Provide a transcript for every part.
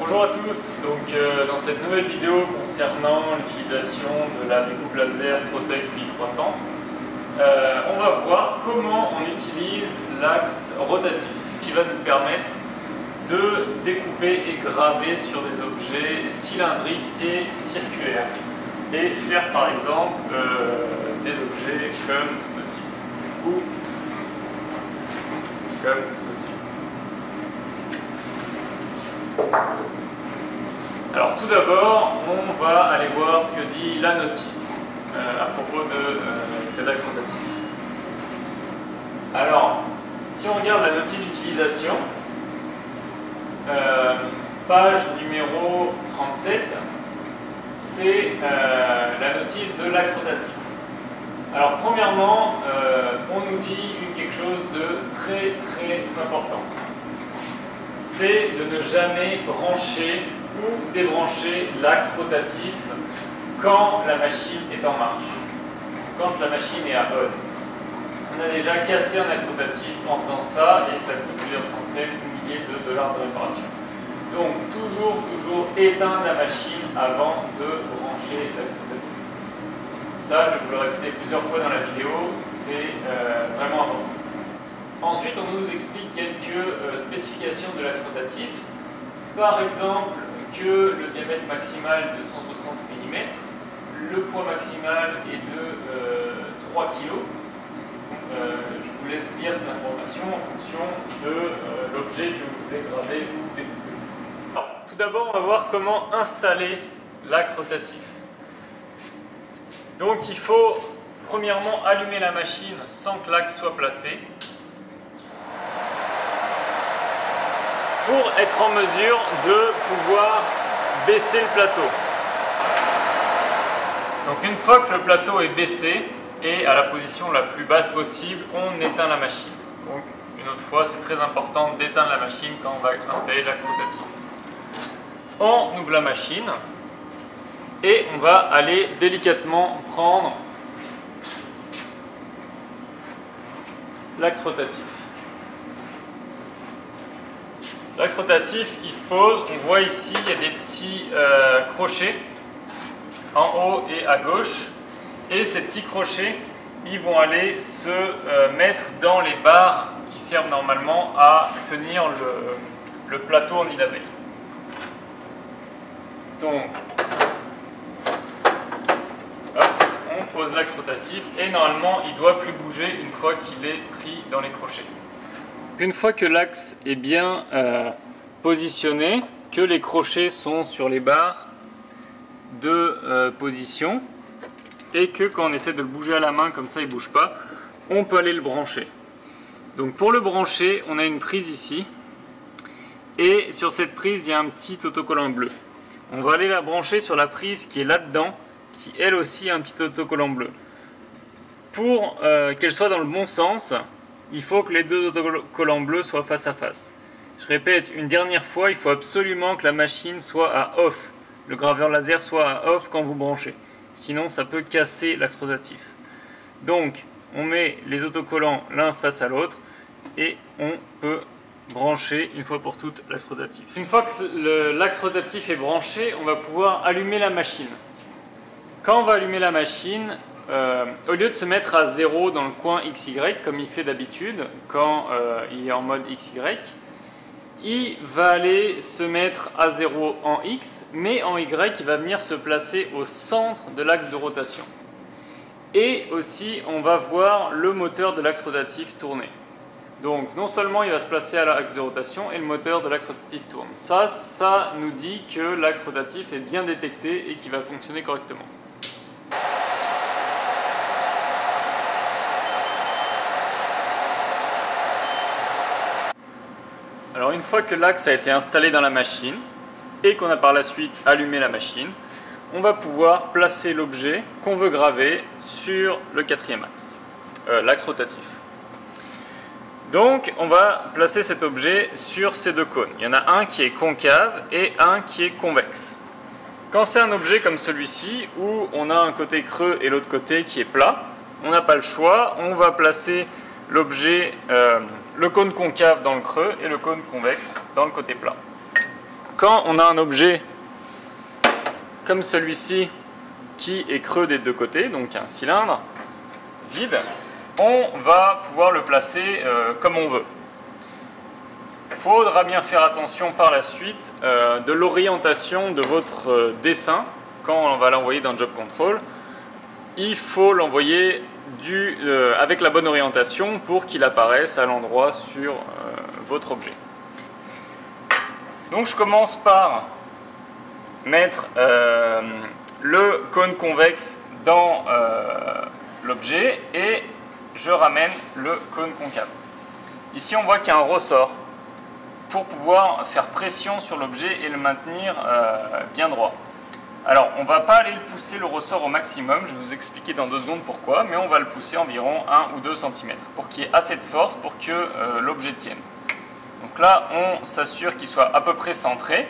Bonjour à tous, dans cette nouvelle vidéo concernant l'utilisation de la découpe laser Trotex 1300, on va voir comment on utilise l'axe rotatif qui va nous permettre de découper et graver sur des objets cylindriques et circulaires et faire par exemple des objets comme ceci ou comme ceci. Alors tout d'abord, on va aller voir ce que dit la notice à propos de cet axe rotatif. Alors, si on regarde la notice d'utilisation, page numéro 37, c'est la notice de l'axe rotatif. Alors premièrement, on nous dit quelque chose de très important. C'est de ne jamais brancher ou débrancher l'axe rotatif quand la machine est en marche, quand la machine est à on. On a déjà cassé un axe rotatif en faisant ça et ça coûte plusieurs centaines ou milliers de dollars de réparation. Donc toujours éteindre la machine avant de brancher l'axe rotatif. Ça, je vais vous le répéter plusieurs fois dans la vidéo, c'est vraiment important. Ensuite, on nous explique quelques spécifications de l'axe rotatif. Par exemple, que le diamètre maximal est de 160 mm, le poids maximal est de 3 kg. Je vous laisse lire ces informations en fonction de l'objet que vous voulez graver ou découper. Alors, tout d'abord, on va voir comment installer l'axe rotatif. Donc, il faut premièrement allumer la machine sans que l'axe soit placé, pour être en mesure de pouvoir baisser le plateau. Donc une fois que le plateau est baissé et à la position la plus basse possible, on éteint la machine. Donc une autre fois, c'est très important d'éteindre la machine quand on va installer l'axe rotatif. On ouvre la machine et on va aller délicatement prendre l'axe rotatif. L'axe rotatif, il se pose, on voit ici, il y a des petits crochets en haut et à gauche. Et ces petits crochets, ils vont aller se mettre dans les barres qui servent normalement à tenir le plateau en nid d'abeille. Donc, hop, on pose l'axe rotatif et normalement, il ne doit plus bouger une fois qu'il est pris dans les crochets. Une fois que l'axe est bien positionné, que les crochets sont sur les barres de position et que quand on essaie de le bouger à la main comme ça il ne bouge pas, on peut aller le brancher. Donc pour le brancher, on a une prise ici et sur cette prise il y a un petit autocollant bleu. On va aller la brancher sur la prise qui est là-dedans, qui elle aussi a un petit autocollant bleu. Pour qu'elle soit dans le bon sens, il faut que les deux autocollants bleus soient face à face. Je répète une dernière fois, il faut absolument que la machine soit à off, le graveur laser soit à off quand vous branchez. Sinon ça peut casser l'axe rotatif. Donc on met les autocollants l'un face à l'autre et on peut brancher une fois pour toutes l'axe rotatif. Une fois que l'axe rotatif est branché, on va pouvoir allumer la machine. Quand on va allumer la machine, au lieu de se mettre à 0 dans le coin XY comme il fait d'habitude quand il est en mode XY, il va aller se mettre à 0 en X, mais en Y il va venir se placer au centre de l'axe de rotation. Et aussi on va voir le moteur de l'axe rotatif tourner. Donc non seulement il va se placer à l'axe de rotation et le moteur de l'axe rotatif tourne. Ça nous dit que l'axe rotatif est bien détecté et qu'il va fonctionner correctement. Alors une fois que l'axe a été installé dans la machine et qu'on a par la suite allumé la machine, on va pouvoir placer l'objet qu'on veut graver sur le quatrième axe, l'axe rotatif. Donc on va placer cet objet sur ces deux cônes. Il y en a un qui est concave et un qui est convexe. Quand c'est un objet comme celui-ci où on a un côté creux et l'autre côté qui est plat, on n'a pas le choix, on va placer l'objet, le cône concave dans le creux et le cône convexe dans le côté plat. quand on a un objet comme celui-ci qui est creux des deux côtés, donc un cylindre vide, on va pouvoir le placer comme on veut. Il faudra bien faire attention par la suite de l'orientation de votre dessin quand on va l'envoyer dans Job Control. Il faut l'envoyer avec la bonne orientation pour qu'il apparaisse à l'endroit sur votre objet. Donc je commence par mettre le cône convexe dans l'objet et je ramène le cône concave. Ici on voit qu'il y a un ressort pour pouvoir faire pression sur l'objet et le maintenir bien droit. Alors on ne va pas aller le pousser le ressort au maximum, je vais vous expliquer dans 2 secondes pourquoi, mais on va le pousser environ 1 ou 2 cm pour qu'il y ait assez de force pour que l'objet tienne. Donc là on s'assure qu'il soit à peu près centré.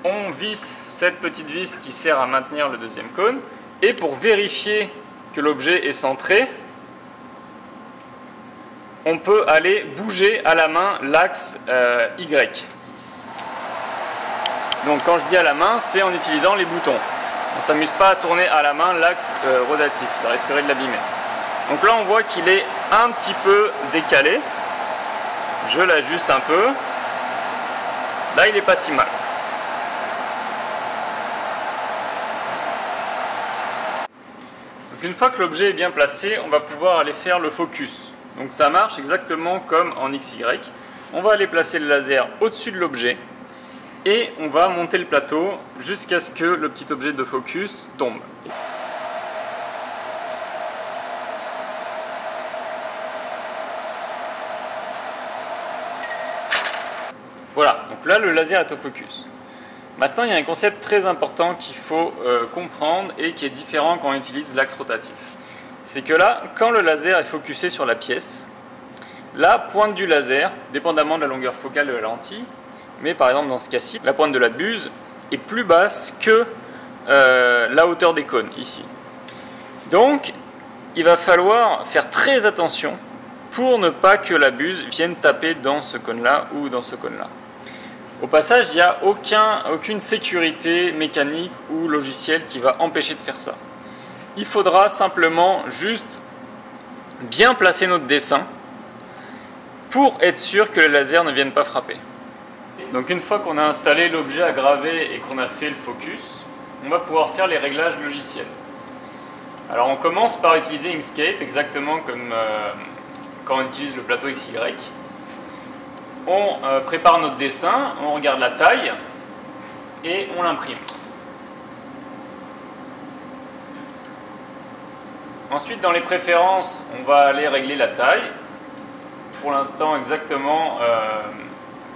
On visse cette petite vis qui sert à maintenir le deuxième cône et pour vérifier que l'objet est centré, on peut aller bouger à la main l'axe Y. Donc quand je dis à la main, c'est en utilisant les boutons. On ne s'amuse pas à tourner à la main l'axe rotatif, ça risquerait de l'abîmer. Donc là on voit qu'il est un petit peu décalé. Je l'ajuste un peu. Là il n'est pas si mal. Donc une fois que l'objet est bien placé, on va pouvoir aller faire le focus. Donc ça marche exactement comme en XY. On va aller placer le laser au-dessus de l'objet et on va monter le plateau jusqu'à ce que le petit objet de focus tombe. Voilà, donc là le laser est au focus. Maintenant, il y a un concept très important qu'il faut comprendre et qui est différent quand on utilise l'axe rotatif. C'est que là, quand le laser est focusé sur la pièce, la pointe du laser, dépendamment de la longueur focale de la lentille, mais par exemple dans ce cas-ci, la pointe de la buse est plus basse que la hauteur des cônes, ici. Donc, il va falloir faire très attention pour ne pas que la buse vienne taper dans ce cône-là ou dans ce cône-là. Au passage, il n'y a aucune sécurité mécanique ou logicielle qui va empêcher de faire ça. Il faudra simplement juste bien placer notre dessin pour être sûr que le laser ne vienne pas frapper. Donc une fois qu'on a installé l'objet à graver et qu'on a fait le focus, on va pouvoir faire les réglages logiciels. Alors on commence par utiliser Inkscape, exactement comme quand on utilise le plateau XY. On prépare notre dessin, on regarde la taille et on l'imprime. Ensuite, dans les préférences, on va aller régler la taille. Pour l'instant, exactement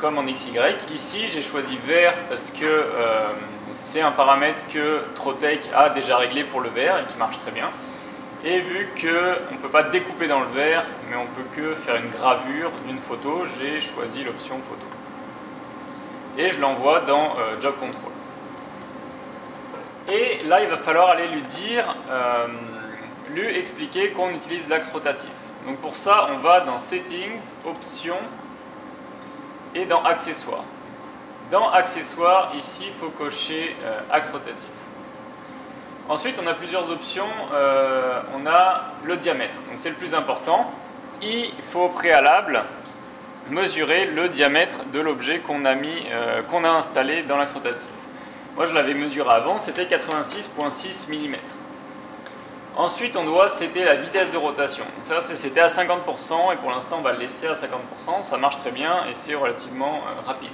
comme en XY. Ici, j'ai choisi vert parce que c'est un paramètre que Trotec a déjà réglé pour le vert et qui marche très bien. Et vu qu'on ne peut pas découper dans le verre, mais on peut que faire une gravure d'une photo, j'ai choisi l'option photo. Et je l'envoie dans Job Control. Et là, il va falloir aller lui expliquer qu'on utilise l'axe rotatif. Donc pour ça, on va dans Settings, Options et dans Accessoires. Dans Accessoires, ici, il faut cocher axe rotatif. Ensuite, on a plusieurs options. On a le diamètre, donc c'est le plus important. Il faut au préalable mesurer le diamètre de l'objet qu'on a installé dans l'axe rotatif. Moi, je l'avais mesuré avant, c'était 86,6 mm. Ensuite, on doit setter la vitesse de rotation. Ça, c'était à 50% et pour l'instant, on va le laisser à 50%. Ça marche très bien et c'est relativement rapide.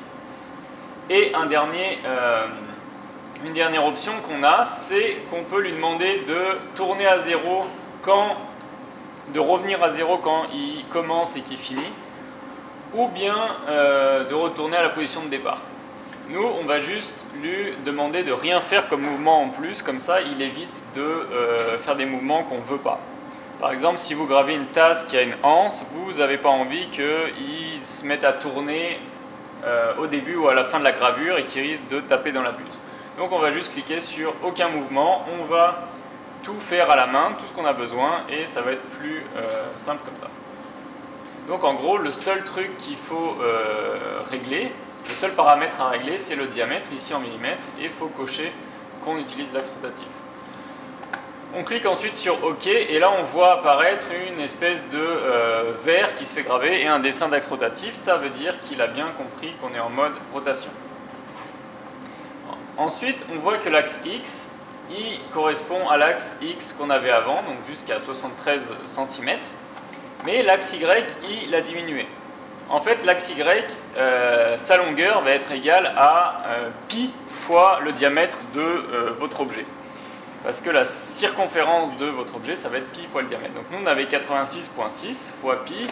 Et une dernière option qu'on a, c'est qu'on peut lui demander de tourner à zéro de revenir à zéro quand il commence et qu'il finit, ou bien de retourner à la position de départ. Nous, on va juste lui demander de rien faire comme mouvement en plus, comme ça il évite de faire des mouvements qu'on ne veut pas. Par exemple, si vous gravez une tasse qui a une anse, vous n'avez pas envie qu'il se mette à tourner au début ou à la fin de la gravure et qu'il risque de taper dans la buse. Donc on va juste cliquer sur aucun mouvement, on va tout faire à la main, tout ce qu'on a besoin, et ça va être plus simple comme ça. Donc en gros, le seul truc qu'il faut régler, Le seul paramètre à régler, c'est le diamètre, ici en millimètres, et il faut cocher qu'on utilise l'axe rotatif. On clique ensuite sur OK, et là on voit apparaître une espèce de verre qui se fait graver et un dessin d'axe rotatif. Ça veut dire qu'il a bien compris qu'on est en mode rotation. Ensuite, on voit que l'axe X, il correspond à l'axe X qu'on avait avant, donc jusqu'à 73 cm, mais l'axe Y, il a diminué. En fait, l'axe Y, sa longueur va être égale à pi fois le diamètre de votre objet. Parce que la circonférence de votre objet, ça va être pi fois le diamètre. Donc nous, on avait 86,6 fois pi.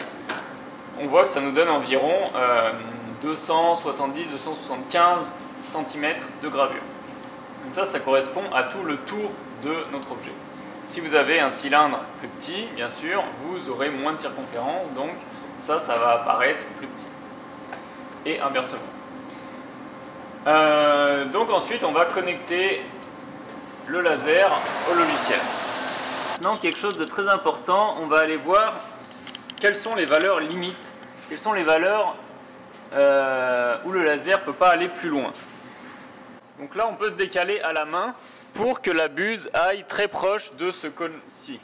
On voit que ça nous donne environ 270-275 cm de gravure. Donc ça correspond à tout le tour de notre objet. Si vous avez un cylindre plus petit, bien sûr, vous aurez moins de circonférence, donc ça va apparaître plus petit. Et inversement. Donc ensuite, on va connecter le laser au logiciel. Maintenant, quelque chose de très important, on va aller voir quelles sont les valeurs limites, quelles sont les valeurs où le laser ne peut pas aller plus loin. Donc là, on peut se décaler à la main pour que la buse aille très proche de ce cône-ci.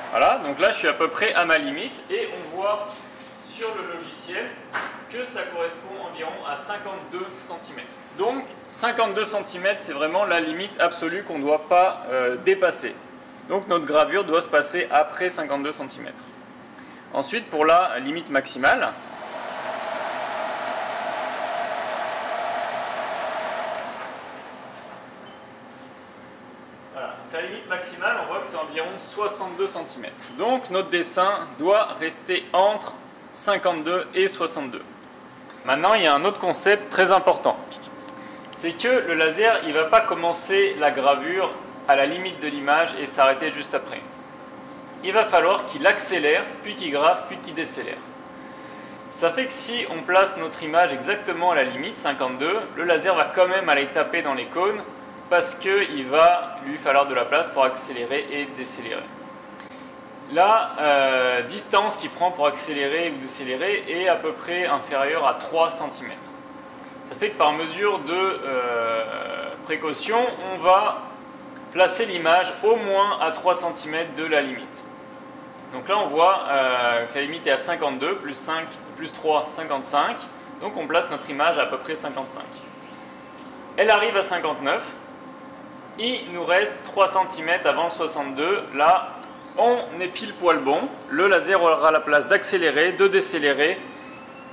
Voilà, donc là, je suis à peu près à ma limite et on voit sur le logiciel que ça correspond environ à 52 cm. Donc 52 cm, c'est vraiment la limite absolue qu'on ne doit pas dépasser. Donc notre gravure doit se passer après 52 cm. Ensuite, pour la limite maximale, voilà, la limite maximale, on voit que c'est environ 62 cm. Donc notre dessin doit rester entre 52 et 62. Maintenant, il y a un autre concept très important. C'est que le laser, il ne va pas commencer la gravure à la limite de l'image et s'arrêter juste après. Il va falloir qu'il accélère, puis qu'il grave, puis qu'il décélère. Ça fait que si on place notre image exactement à la limite, 52, le laser va quand même aller taper dans les cônes parce qu'il va lui falloir de la place pour accélérer et décélérer. La distance qu'il prend pour accélérer ou décélérer est à peu près inférieure à 3 cm. Ça fait que par mesure de précaution, on va placer l'image au moins à 3 cm de la limite. Donc là, on voit que la limite est à 52, plus 5, plus 3, 55. Donc on place notre image à peu près 55. Elle arrive à 59. Il nous reste 3 cm avant le 62. Là, on est pile poil bon. Le laser aura la place d'accélérer, de décélérer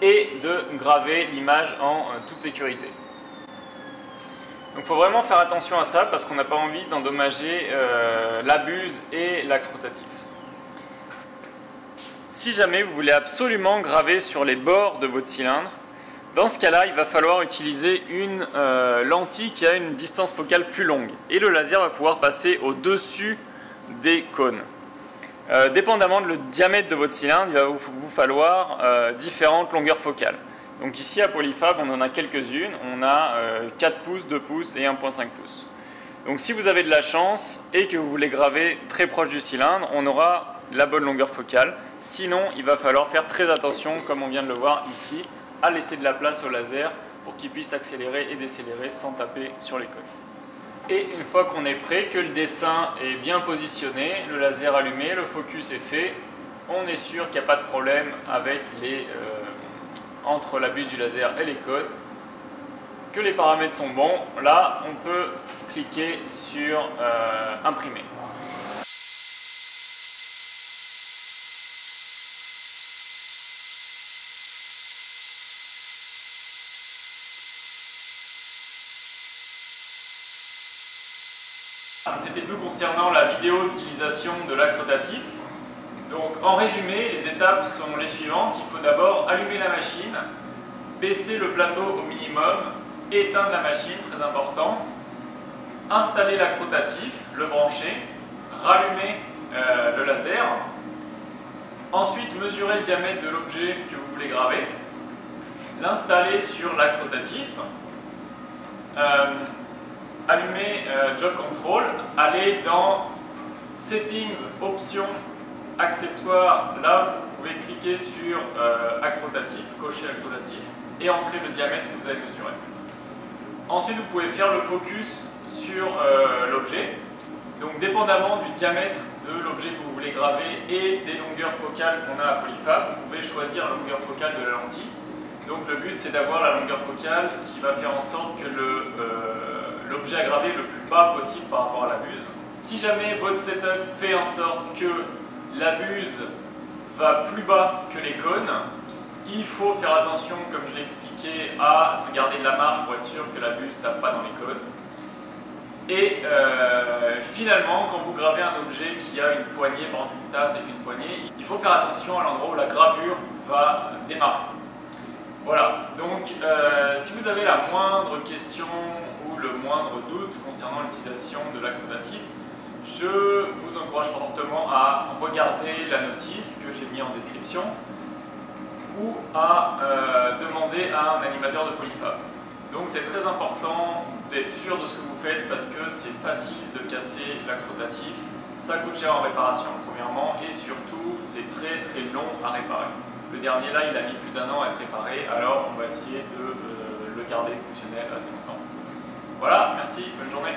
et de graver l'image en toute sécurité. Donc il faut vraiment faire attention à ça parce qu'on n'a pas envie d'endommager la buse et l'axe rotatif. Si jamais vous voulez absolument graver sur les bords de votre cylindre, dans ce cas-là, il va falloir utiliser une lentille qui a une distance focale plus longue. Et le laser va pouvoir passer au-dessus des cônes. Dépendamment du diamètre de votre cylindre, il va vous falloir différentes longueurs focales. Donc ici à Polyfab, on en a quelques-unes. On a 4 pouces, 2 pouces et 1,5 pouces. Donc si vous avez de la chance et que vous voulez graver très proche du cylindre, on aura la bonne longueur focale. Sinon, il va falloir faire très attention, comme on vient de le voir ici, à laisser de la place au laser pour qu'il puisse accélérer et décélérer sans taper sur les cônes. Et une fois qu'on est prêt, que le dessin est bien positionné, le laser allumé, le focus est fait, on est sûr qu'il n'y a pas de problème avec entre la buse du laser et les cônes, que les paramètres sont bons. Là, on peut cliquer sur imprimer. C'était tout concernant la vidéo d'utilisation de l'axe rotatif. Donc en résumé, les étapes sont les suivantes. Il faut d'abord allumer la machine, baisser le plateau au minimum, éteindre la machine, très important, installer l'axe rotatif, le brancher, rallumer le laser, ensuite mesurer le diamètre de l'objet que vous voulez graver, l'installer sur l'axe rotatif, allumer Job Control, aller dans Settings, Options, Accessoires, là vous pouvez cliquer sur axe rotatif, cocher axe rotatif et entrer le diamètre que vous avez mesuré. Ensuite, vous pouvez faire le focus sur l'objet. Donc, dépendamment du diamètre de l'objet que vous voulez graver et des longueurs focales qu'on a à Polyfab, vous pouvez choisir la longueur focale de la lentille. Donc, le but, c'est d'avoir la longueur focale qui va faire en sorte que l'objet à graver est le plus bas possible par rapport à la buse. Si jamais votre setup fait en sorte que la buse va plus bas que les cônes, il faut faire attention, comme je l'ai expliqué, à se garder de la marge pour être sûr que la buse ne tape pas dans les cônes. Et finalement, quand vous gravez un objet qui a une poignée, par exemple une tasse avec une poignée, il faut faire attention à l'endroit où la gravure va démarrer. Voilà, donc si vous avez la moindre question ou le moindre doute concernant l'utilisation de l'axe rotatif, je vous encourage fortement à regarder la notice que j'ai mise en description ou à demander à un animateur de Polyfab. Donc c'est très important d'être sûr de ce que vous faites parce que c'est facile de casser l'axe rotatif, ça coûte cher en réparation premièrement et surtout c'est très long à réparer. Le dernier là il a mis plus d'1 an à être réparé, alors on va essayer de le garder fonctionnel assez longtemps. Voilà, merci, bonne journée.